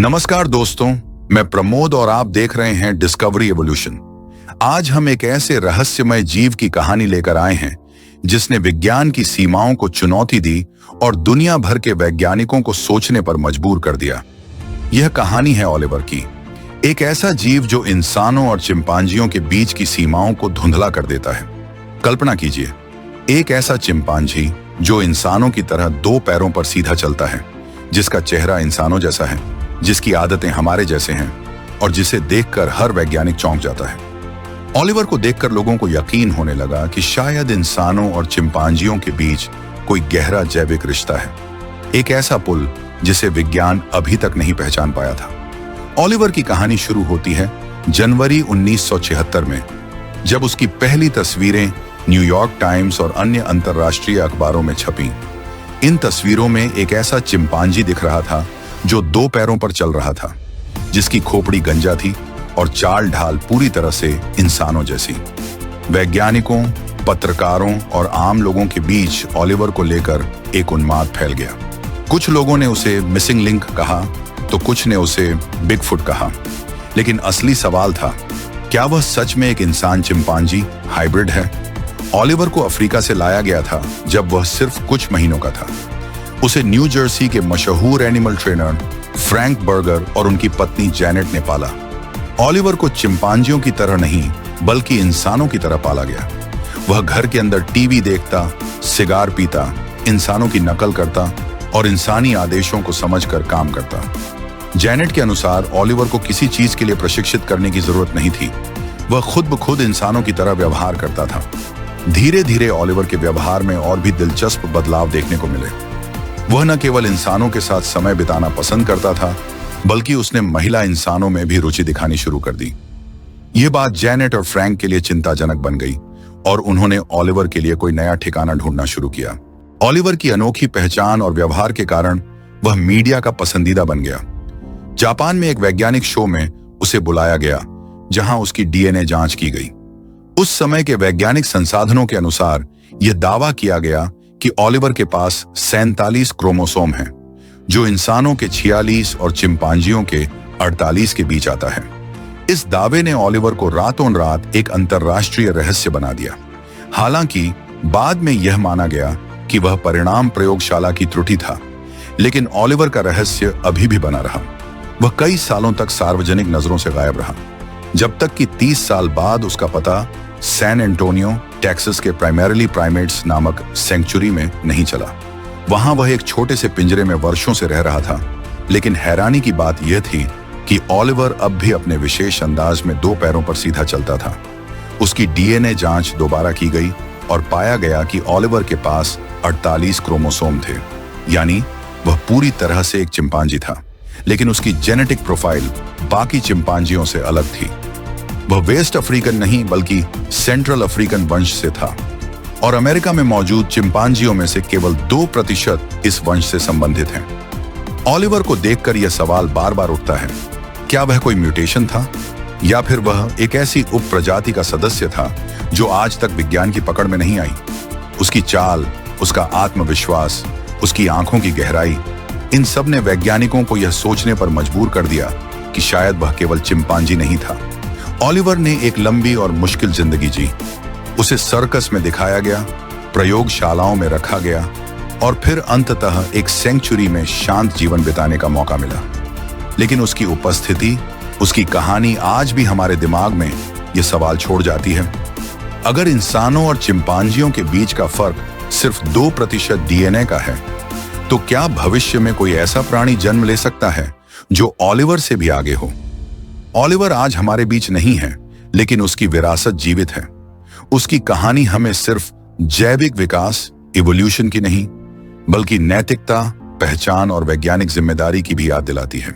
नमस्कार दोस्तों, मैं प्रमोद और आप देख रहे हैं डिस्कवरी एवोल्यूशन। आज हम एक ऐसे रहस्यमय जीव की कहानी लेकर आए हैं जिसने विज्ञान की सीमाओं को चुनौती दी और दुनिया भर के वैज्ञानिकों को सोचने पर मजबूर कर दिया। यह कहानी है ओलिवर की, एक ऐसा जीव जो इंसानों और चिंपांजियों के बीच की सीमाओं को धुंधला कर देता है। कल्पना कीजिए, एक ऐसा चिंपांजी जो इंसानों की तरह दो पैरों पर सीधा चलता है, जिसका चेहरा इंसानों जैसा है, जिसकी आदतें हमारे जैसे हैं और जिसे देखकर हर वैज्ञानिक चौंक जाता है। ओलिवर को देखकर लोगों को यकीन होने लगा कि शायद इंसानों और चिंपांजियों के बीच कोई गहरा जैविक रिश्ता है, एक ऐसा पुल जिसे विज्ञान अभी तक नहीं पहचान पाया था। ओलिवर की कहानी शुरू होती है जनवरी 1976 में, जब उसकी पहली तस्वीरें न्यूयॉर्क टाइम्स और अन्य अंतर्राष्ट्रीय अखबारों में छपी। इन तस्वीरों में एक ऐसा चिंपांजी दिख रहा था जो दो पैरों पर चल रहा था, जिसकी खोपड़ी गंजा थी और चाल ढाल पूरी तरह से इंसानों जैसी। वैज्ञानिकों, पत्रकारों और आम लोगों के बीच ओलिवर को लेकर एक उन्माद फैल गया। कुछ लोगों ने उसे मिसिंग लिंक कहा तो कुछ ने उसे बिगफुट कहा, लेकिन असली सवाल था, क्या वह सच में एक इंसान चिंपांजी हाइब्रिड है? ओलिवर को अफ्रीका से लाया गया था जब वह सिर्फ कुछ महीनों का था। उसे न्यू जर्सी के मशहूर एनिमल ट्रेनर फ्रैंक बर्गर और उनकी पत्नी जैनेट ने पाला। ओलिवर को चिंपांजियों की तरह नहीं बल्कि इंसानों की तरह पाला गया। वह घर के अंदर टीवी देखता, सिगार पीता, इंसानों की नकल करता और इंसानी आदेशों को समझकर काम करता। जैनेट के अनुसार ओलिवर को किसी चीज के लिए प्रशिक्षित करने की जरूरत नहीं थी, वह खुद ब खुद इंसानों की तरह व्यवहार करता था। धीरे धीरे ओलिवर के व्यवहार में और भी दिलचस्प बदलाव देखने को मिले। वह न केवल इंसानों के साथ समय बिताना पसंद करता था, बल्कि उसने महिला इंसानों में भी रुचि दिखानी शुरू कर दी। यह बात जैनेट और फ्रैंक के लिए चिंताजनक बन गई और उन्होंने ओलिवर के लिए कोई नया ठिकाना ढूंढना शुरू किया। ओलिवर की अनोखी पहचान और व्यवहार के कारण वह मीडिया का पसंदीदा बन गया। जापान में एक वैज्ञानिक शो में उसे बुलाया गया, जहां उसकी डीएनए जांच की गई। उस समय के वैज्ञानिक संसाधनों के अनुसार यह दावा किया गया कि ओलिवर के पास 47 क्रोमोसोम हैं, जो इंसानों के 46 और चिंपांजियों के 48 के बीच आता है। इस दावे ने ओलिवर को रातों रात एक अंतर्राष्ट्रीय रहस्य बना दिया। हालांकि बाद में यह माना गया कि वह परिणाम प्रयोगशाला की त्रुटि था, लेकिन ओलिवर का रहस्य अभी भी बना रहा। वह कई सालों तक सार्वजनिक नजरों से गायब रहा, जब तक कि 30 साल बाद उसका पता सैन एंटोनियो, टेक्सास के प्राइमरीली प्राइमेट्स नामक सेंचुरी में नहीं चला। वहां वह एक छोटे से पिंजरे में वर्षों से रह रहा था, लेकिन हैरानी की बात यह थी कि ओलिवर अब भी अपने विशेष अंदाज में दो पैरों पर सीधा चलता था। उसकी डीएनए जांच दोबारा की गई और पाया गया कि ओलिवर के पास 48 क्रोमोसोम थे, यानी वह पूरी तरह से एक चिंपांजी था, लेकिन उसकी जेनेटिक प्रोफाइल बाकी चिंपांजियों से अलग थी। वह वेस्ट अफ्रीकन नहीं बल्कि सेंट्रल अफ्रीकन वंश से था और अमेरिका में मौजूद चिंपांजियों में से केवल 2% इस वंश से संबंधित हैं। ओलिवर को देखकर यह सवाल बार बार उठता है, क्या वह कोई म्यूटेशन था या फिर वह एक ऐसी उप प्रजाति का सदस्य था जो आज तक विज्ञान की पकड़ में नहीं आई? उसकी चाल, उसका आत्मविश्वास, उसकी आंखों की गहराई, इन सब ने वैज्ञानिकों को यह सोचने पर मजबूर कर दिया कि शायद वह केवल चिंपांजी नहीं था। ओलिवर ने एक लंबी और मुश्किल जिंदगी जी। उसे सर्कस में दिखाया गया, प्रयोगशालाओं में रखा गया और फिर अंततः एक सेंचुरी में शांत जीवन बिताने का मौका मिला। लेकिन उसकी उपस्थिति, उसकी कहानी आज भी हमारे दिमाग में यह सवाल छोड़ जाती है, अगर इंसानों और चिंपांजियों के बीच का फर्क सिर्फ 2% डीएनए का है, तो क्या भविष्य में कोई ऐसा प्राणी जन्म ले सकता है जो ओलिवर से भी आगे हो? ओलिवर आज हमारे बीच नहीं है, लेकिन उसकी विरासत जीवित है। उसकी कहानी हमें सिर्फ जैविक विकास, इवोल्यूशन की नहीं, बल्कि नैतिकता, पहचान और वैज्ञानिक जिम्मेदारी की भी याद दिलाती है।